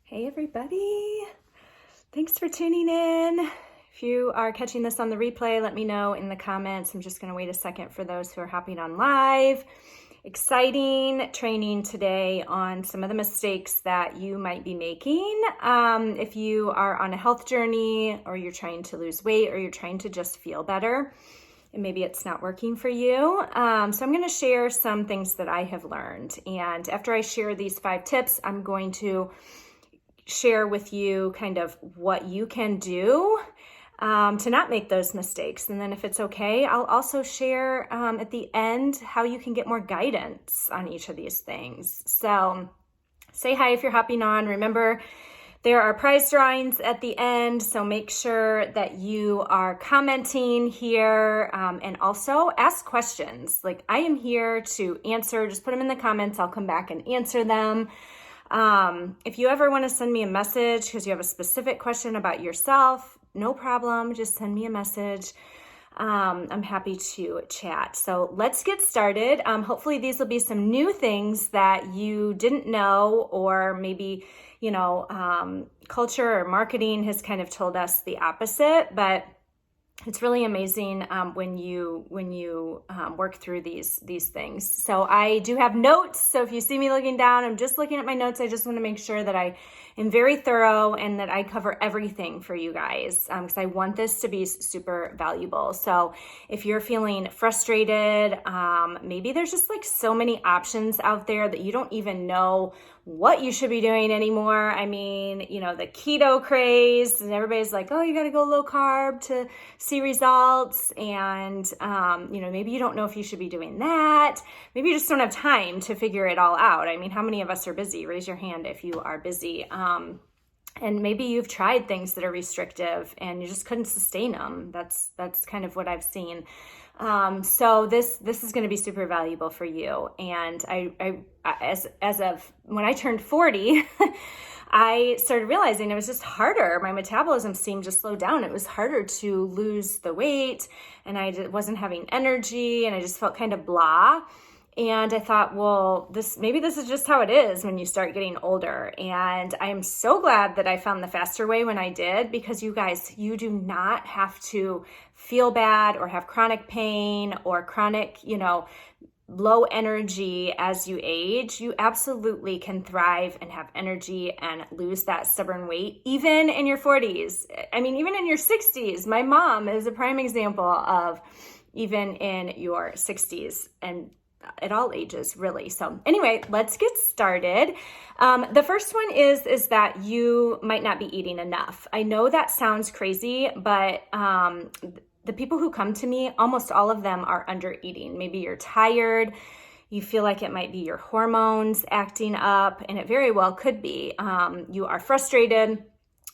Hey everybody, thanks for tuning in. If you are catching this on the replay, let me know in the comments. I'm just gonna wait a second for those who are hopping on live. Exciting training today on some of the mistakes that you might be making if you are on a health journey, or you're trying to lose weight, or you're trying to just feel better and maybe it's not working for you. So I'm going to share some things that I have learned, and after I share these 5 tips, I'm going to share with you kind of what you can do to not make those mistakes. And then if it's okay, I'll also share at the end how you can get more guidance on each of these things. So say hi if you're hopping on. Remember, there are prize drawings at the end, so make sure that you are commenting here, and also ask questions. Like, I am here to answer. Just put them in the comments. I'll come back and answer them. If you ever want to send me a message because you have a specific question about yourself, no problem. Just send me a message. I'm happy to chat. So let's get started. Hopefully these will be some new things that you didn't know, or maybe, culture or marketing has kind of told us the opposite, but it's really amazing when you work through these things. So I do have notes. So if you see me looking down, I'm just looking at my notes. I just want to make sure that I am very thorough and that I cover everything for you guys, because I want this to be super valuable. So if you're feeling frustrated, maybe there's just like so many options out there that you don't even know what you should be doing anymore. I mean, the keto craze, and everybody's like, oh, you got to go low carb to see results. And, maybe you don't know if you should be doing that. Maybe you just don't have time to figure it all out. I mean, how many of us are busy? Raise your hand if you are busy. And maybe you've tried things that are restrictive and you just couldn't sustain them. That's kind of what I've seen. So this is going to be super valuable for you. And I as of when I turned 40, I started realizing it was just harder. My metabolism seemed to slow down. It was harder to lose the weight, and I wasn't having energy, and I just felt kind of blah. And I thought, well, maybe this is just how it is when you start getting older. And I am so glad that I found the faster way when I did, because you guys, you do not have to feel bad or have chronic pain or chronic, low energy as you age. You absolutely can thrive and have energy and lose that stubborn weight, even in your 40s. I mean, even in your 60s. My mom is a prime example of even in your 60s, and at all ages, really. So anyway, let's get started. The first one is that you might not be eating enough. I know that sounds crazy, but the people who come to me, almost all of them are under eating. Maybe you're tired. You feel like it might be your hormones acting up, and it very well could be. You are frustrated.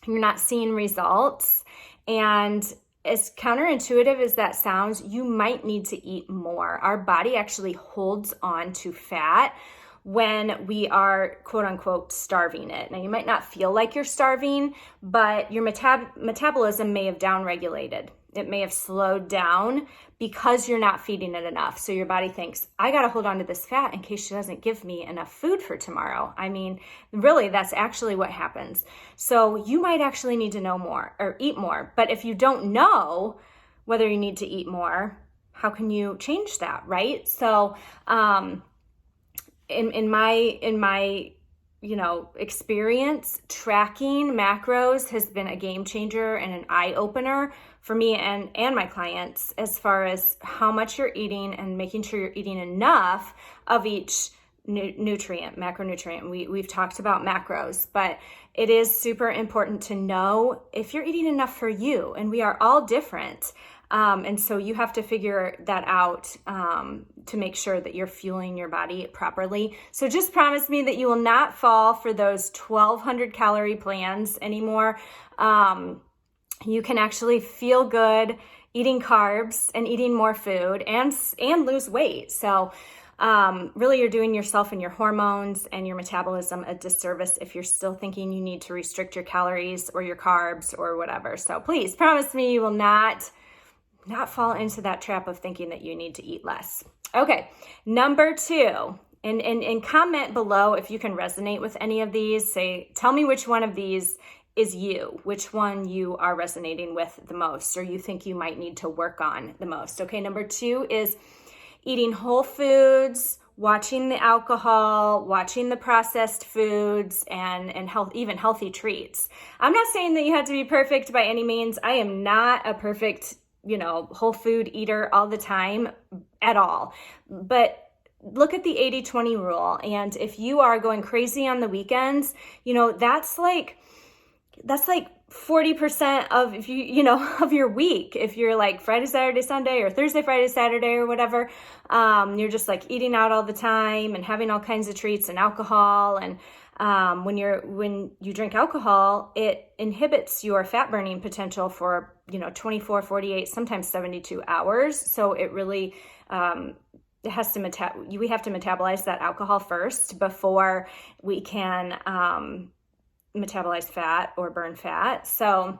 You're not seeing results. And as counterintuitive as that sounds, you might need to eat more. Our body actually holds on to fat when we are, quote unquote, starving it. Now, you might not feel like you're starving, but your metabolism may have downregulated. It may have slowed down because you're not feeding it enough. So your body thinks, I got to hold on to this fat in case she doesn't give me enough food for tomorrow. I mean, really, that's actually what happens. So you might actually need to know more or eat more. But if you don't know whether you need to eat more, how can you change that, right? So in my experience, tracking macros has been a game changer and an eye opener for me and my clients, as far as how much you're eating and making sure you're eating enough of each nutrient, macronutrient. We've talked about macros, but it is super important to know if you're eating enough for you, and we are all different. And so you have to figure that out to make sure that you're fueling your body properly. So just promise me that you will not fall for those 1,200 calorie plans anymore. You can actually feel good eating carbs and eating more food and lose weight. So really, you're doing yourself and your hormones and your metabolism a disservice if you're still thinking you need to restrict your calories or your carbs or whatever. So please promise me you will not fall into that trap of thinking that you need to eat less. Okay, number 2 And comment below if you can resonate with any of these. Tell me which one of these is you, which one you are resonating with the most, or you think you might need to work on the most. Okay, number 2 is eating whole foods, watching the alcohol, watching the processed foods, and even healthy treats. I'm not saying that you have to be perfect by any means. I am not a perfect, whole food eater all the time at all. But look at the 80-20 rule. And if you are going crazy on the weekends, that's like 40% of of your week. If you're like Friday, Saturday, Sunday, or Thursday, Friday, Saturday, or whatever, you're just like eating out all the time and having all kinds of treats and alcohol. And when you drink alcohol, it inhibits your fat burning potential for 24, 48, sometimes 72 hours. So it really it has to we have to metabolize that alcohol first before we can metabolize fat or burn fat. So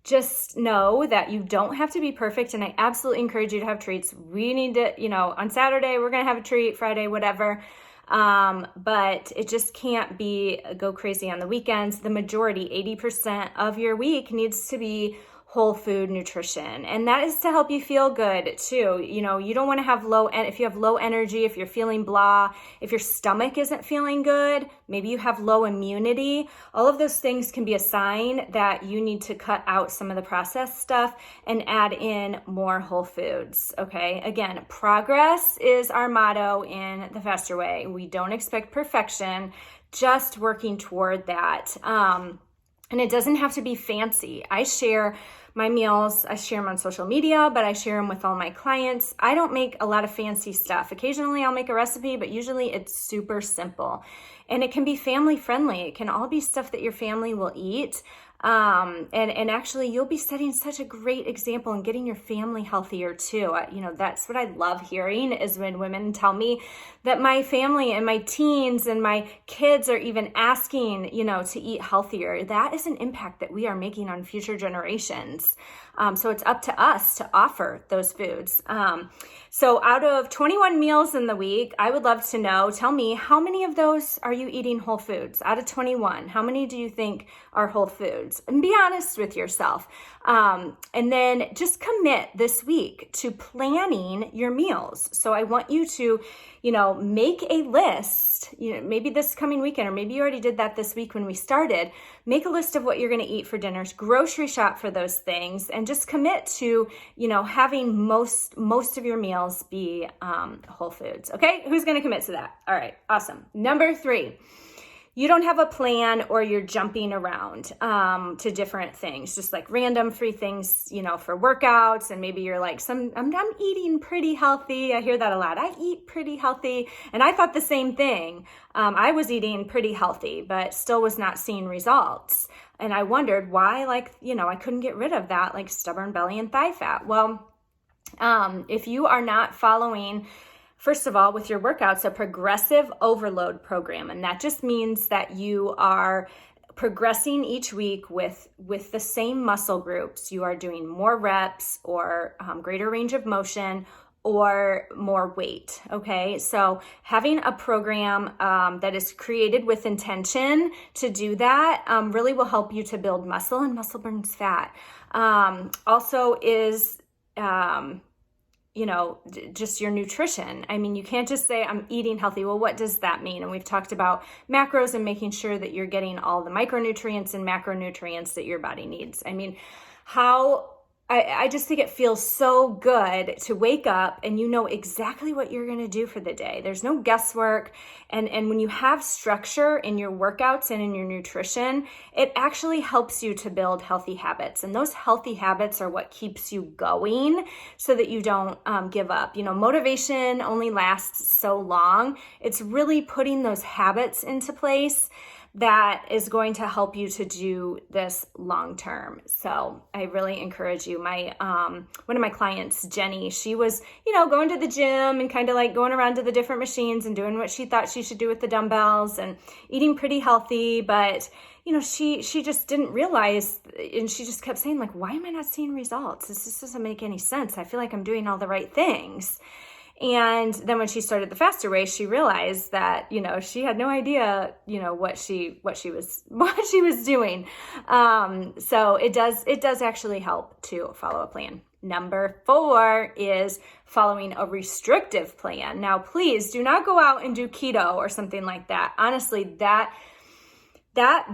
just know that you don't have to be perfect, and I absolutely encourage you to have treats. We need to, on Saturday we're gonna have a treat, Friday, whatever. But it just can't be go crazy on the weekends. The majority, 80% of your week needs to be whole food nutrition. And that is to help you feel good too. You don't want to have if you have low energy, if you're feeling blah, if your stomach isn't feeling good, maybe you have low immunity, all of those things can be a sign that you need to cut out some of the processed stuff and add in more whole foods. Okay. Again, progress is our motto in the Faster Way. We don't expect perfection, just working toward that. And it doesn't have to be fancy. I share my meals, I share them on social media, but I share them with all my clients. I don't make a lot of fancy stuff. Occasionally I'll make a recipe, but usually it's super simple. And it can be family friendly. It can all be stuff that your family will eat. And actually you'll be setting such a great example and getting your family healthier too. That's what I love hearing, is when women tell me that my family and my teens and my kids are even asking, to eat healthier. That is an impact that we are making on future generations. So it's up to us to offer those foods. So out of 21 meals in the week, I would love to know, tell me, how many of those are you eating whole foods? Out of 21, how many do you think are whole foods? And be honest with yourself. And then just commit this week to planning your meals. So I want you to, make a list, maybe this coming weekend, or maybe you already did that this week when we started. Make a list of what you're going to eat for dinners, grocery shop for those things, and just commit to, having most of your meals be whole foods. Okay. Who's going to commit to that? All right. Awesome. Number 3. You don't have a plan, or you're jumping around to different things, just like random free things, for workouts. And maybe you're like, I'm eating pretty healthy. I hear that a lot. I eat pretty healthy. And I thought the same thing. I was eating pretty healthy, but still was not seeing results. And I wondered why, I couldn't get rid of that, stubborn belly and thigh fat. Well, if you are not following, first of all, with your workouts, a progressive overload program. And that just means that you are progressing each week with the same muscle groups. You are doing more reps, or greater range of motion, or more weight. Okay. So having a program that is created with intention to do that really will help you to build muscle, and muscle burns fat. Also is, just your nutrition. I mean, you can't just say I'm eating healthy. Well, what does that mean? And we've talked about macros and making sure that you're getting all the micronutrients and macronutrients that your body needs. I mean, I just think it feels so good to wake up and you know exactly what you're going to do for the day. There's no guesswork. And when you have structure in your workouts and in your nutrition, it actually helps you to build healthy habits. And those healthy habits are what keeps you going so that you don't give up. Motivation only lasts so long. It's really putting those habits into place that is going to help you to do this long term. So I really encourage you. My one of my clients, Jenny, she was, going to the gym and kind of like going around to the different machines and doing what she thought she should do with the dumbbells and eating pretty healthy, but she just didn't realize, and she just kept saying, why am I not seeing results? This just doesn't make any sense. I feel like I'm doing all the right things. And then when she started the faster way, she realized that, she had no idea, what she was what she was doing. So it does actually help to follow a plan. Number 4 is following a restrictive plan. Now, please do not go out and do keto or something like that. Honestly, that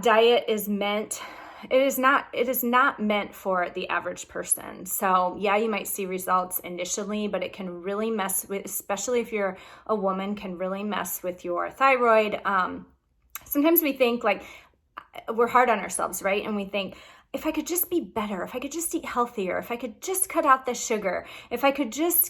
diet is not meant for the average person. So yeah, you might see results initially, but it can really mess with, especially if you're a woman, can really mess with your thyroid. Sometimes we think like we're hard on ourselves, right? And we think, if I could just be better, if I could just eat healthier, if I could just cut out the sugar, if I could just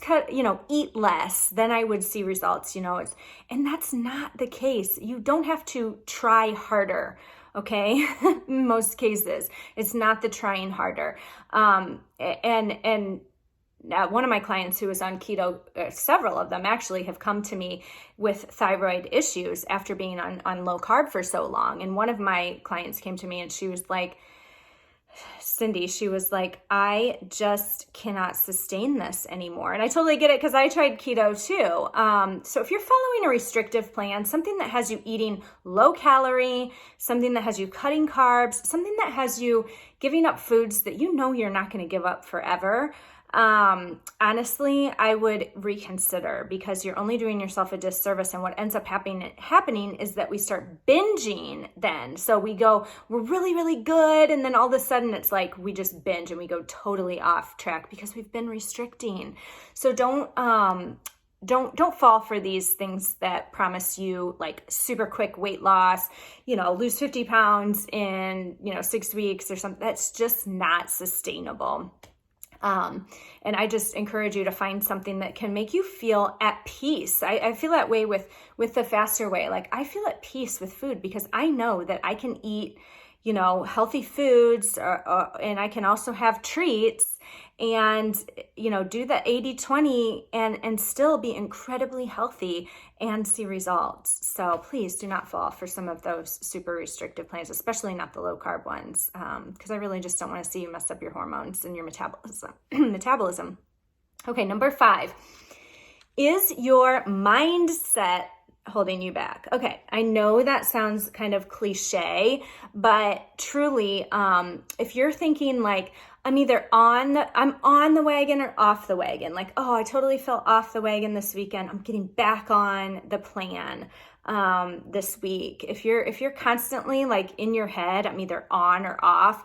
eat less, then I would see results, and that's not the case. You don't have to try harder. Okay. In most cases, it's not the trying harder. And one of my clients who was on keto, several of them actually have come to me with thyroid issues after being on low carb for so long. And one of my clients came to me and she was like, Cindy, she was like, I just cannot sustain this anymore. And I totally get it because I tried keto too. So if you're following a restrictive plan, something that has you eating low calorie, something that has you cutting carbs, something that has you giving up foods that you're not going to give up forever, honestly, I would reconsider, because you're only doing yourself a disservice. And what ends up happening is that we start binging then. So we're really, really good. And then all of a sudden it's like we just binge and we go totally off track because we've been restricting. So don't fall for these things that promise you like super quick weight loss, lose 50 pounds in, 6 weeks or something. That's just not sustainable. And I just encourage you to find something that can make you feel at peace. I feel that way with the faster way. Like I feel at peace with food because I know that I can eat, healthy foods and I can also have treats and, do the 80-20 and still be incredibly healthy and see results. So please do not fall for some of those super restrictive plans, especially not the low carb ones. Because I really just don't want to see you mess up your hormones and your metabolism. Okay. Number 5, is your mindset holding you back? Okay. I know that sounds kind of cliche, but truly, if you're thinking like, I'm either on the wagon or off the wagon. Like, oh, I totally fell off the wagon this weekend. I'm getting back on the plan this week. If you're constantly like in your head, I'm either on or off,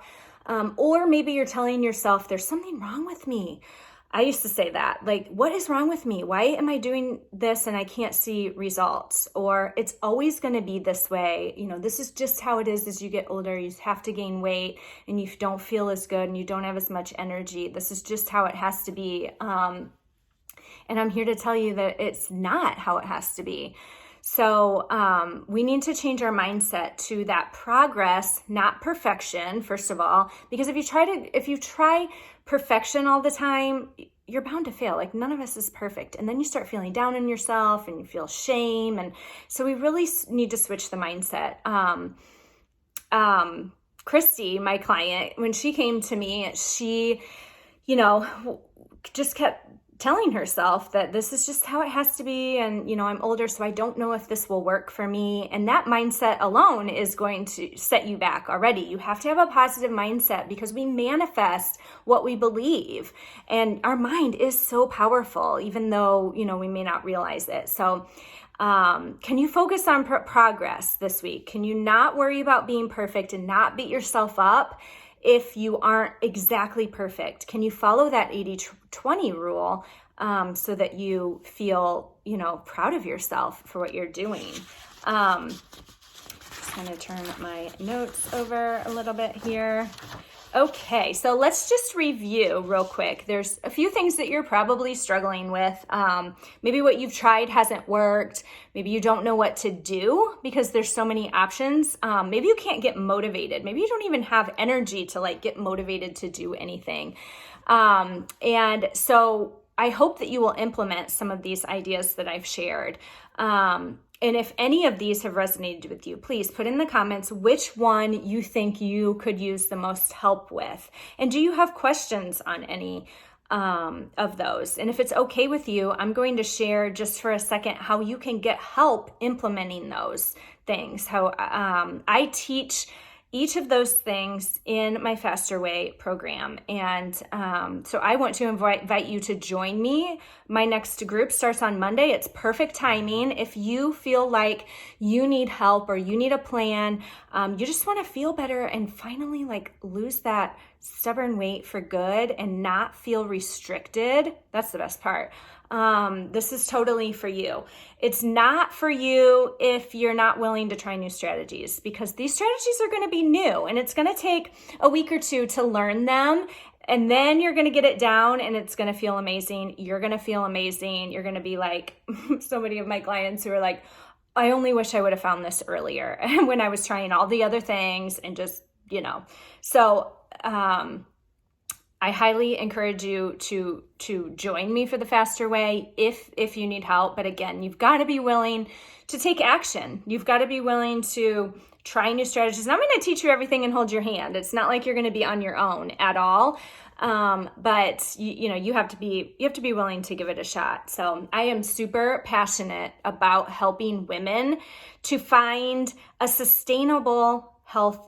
or maybe you're telling yourself there's something wrong with me. I used to say that, like, what is wrong with me? Why am I doing this and I can't see results? Or it's always going to be this way. This is just how it is as you get older. You have to gain weight and you don't feel as good and you don't have as much energy. This is just how it has to be. And I'm here to tell you that it's not how it has to be. So we need to change our mindset to that progress, not perfection, first of all, because if you try perfection all the time, you're bound to fail. Like none of us is perfect. And then you start feeling down on yourself and you feel shame. And so we really need to switch the mindset. Christy, my client, when she came to me, she, just kept telling herself that this is just how it has to be. And, I'm older, so I don't know if this will work for me. And that mindset alone is going to set you back already. You have to have a positive mindset because we manifest what we believe. And our mind is so powerful, even though, we may not realize it. So, can you focus on progress this week? Can you not worry about being perfect and not beat yourself up if you aren't exactly perfect? Can you follow that 80-20 rule so that you feel, proud of yourself for what you're doing? Just going to turn my notes over a little bit here. Okay, so let's just review real quick. There's a few things that you're probably struggling with. Maybe what you've tried hasn't worked. Maybe you don't know what to do because there's so many options. Maybe you can't get motivated. Maybe you don't even have energy to get motivated to do anything. And so I hope that you will implement some of these ideas that I've shared. And if any of these have resonated with you, please put in the comments which one you think you could use the most help with. And do you have questions on any of those. And if it's okay with you, I'm going to share just for a second how you can get help implementing those things. How I teach each of those things in my Faster Way program. And so I want to invite you to join me. My next group starts on Monday. It's perfect timing. If you feel like you need help or you need a plan, you just want to feel better and finally like lose that stubborn weight for good and not feel restricted. That's the best part. This is totally for you. It's not for you if you're not willing to try new strategies, because these strategies are going to be new and it's going to take a week or two to learn them. And then you're going to get it down and it's going to feel amazing. You're going to feel amazing. You're going to be like so many of my clients who are like, I only wish I would have found this earlier when I was trying all the other things and just, so, I highly encourage you to join me for the Faster Way if you need help. But again, you've got to be willing to take action. You've got to be willing to try new strategies. And I'm going to teach you everything and hold your hand. It's not like you're going to be on your own at all. But you have to be willing to give it a shot. So I am super passionate about helping women to find a sustainable health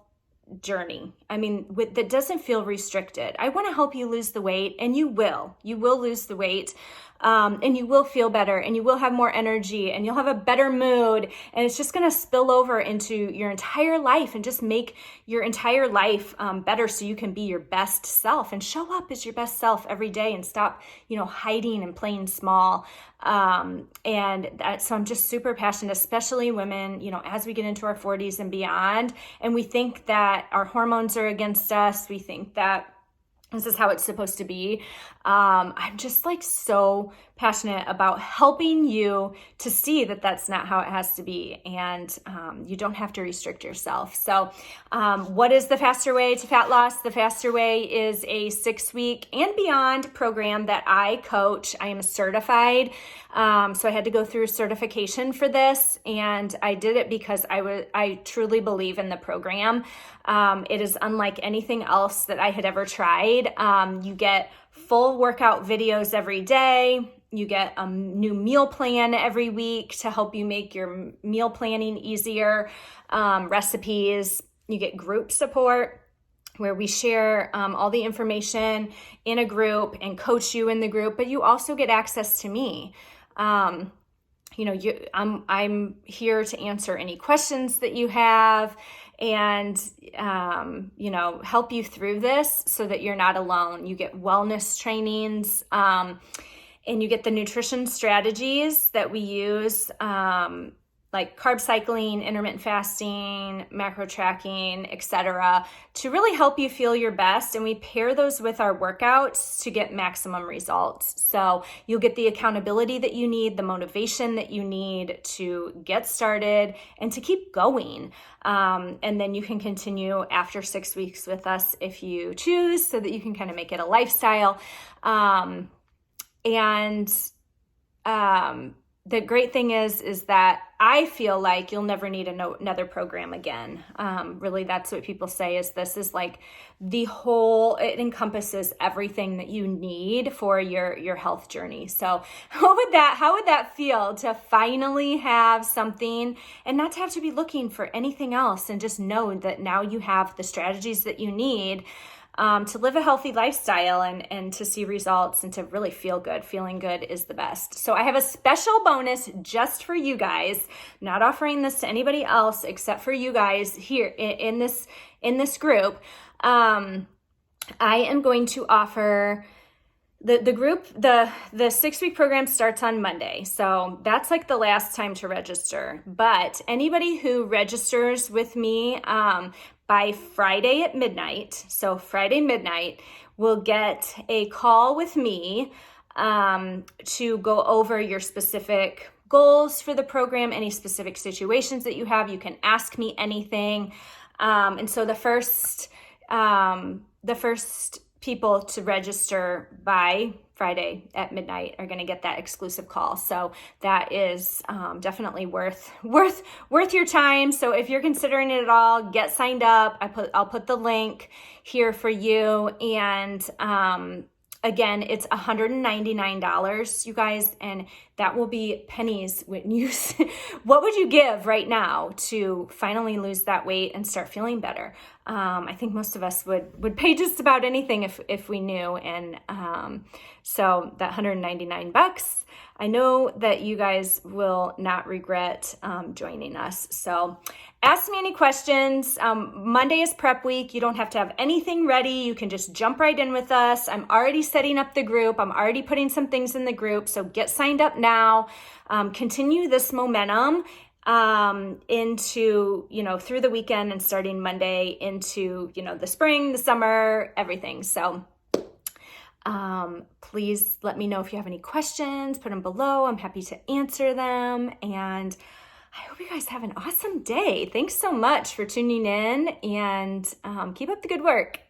journey. That doesn't feel restricted. I want to help you lose the weight, and you will lose the weight. And you will feel better, and you will have more energy, and you'll have a better mood, and it's just going to spill over into your entire life and just make your entire life better, so you can be your best self and show up as your best self every day and stop, hiding and playing small. So I'm just super passionate, especially women, as we get into our 40s and beyond, and we think that our hormones are against us. We think that this is how it's supposed to be. I'm just so passionate about helping you to see that that's not how it has to be. And you don't have to restrict yourself. So what is the Faster Way to Fat Loss? The Faster Way is a 6-week and beyond program that I coach. I am certified. So I had to go through certification for this, and I did it because I truly believe in the program. It is unlike anything else that I had ever tried. You get full workout videos every day. You get a new meal plan every week to help you make your meal planning easier, recipes. You get group support where we share all the information in a group and coach you in the group, but you also get access to me. I'm here to answer any questions that you have and, help you through this so that you're not alone. You get wellness trainings, and you get the nutrition strategies that we use, like carb cycling, intermittent fasting, macro tracking, etc., to really help you feel your best. And we pair those with our workouts to get maximum results. So you'll get the accountability that you need, the motivation that you need to get started and to keep going. And then you can continue after 6 weeks with us if you choose, so that you can kind of make it a lifestyle. The great thing is that I feel like you'll never need another program again. Really, that's what people say, is this is like it encompasses everything that you need for your health journey. So how would that feel to finally have something and not to have to be looking for anything else, and just know that now you have the strategies that you need to live a healthy lifestyle and to see results and to really feel good. Feeling good is the best. So I have a special bonus just for you guys. I'm not offering this to anybody else except for you guys here in this group. I am going to offer the group, the 6-week program starts on Monday. So that's like the last time to register. But anybody who registers with me, by Friday at midnight, so Friday midnight, will get a call with me to go over your specific goals for the program, any specific situations that you have. You can ask me anything. And so the first people to register by Friday at midnight are going to get that exclusive call. So that is definitely worth your time. So if you're considering it at all, get signed up. I'll put the link here for you, and Again, it's $199, you guys, and that will be pennies when you, what would you give right now to finally lose that weight and start feeling better? I think most of us would pay just about anything if we knew. And so that $199, I know that you guys will not regret joining us. So ask me any questions. Monday is prep week. You don't have to have anything ready. You can just jump right in with us. I'm already setting up the group. I'm already putting some things in the group. So get signed up now. Continue this momentum into, through the weekend and starting Monday into, the spring, the summer, everything. So please let me know if you have any questions, put them below. I'm happy to answer them. And I hope you guys have an awesome day. Thanks so much for tuning in, and keep up the good work.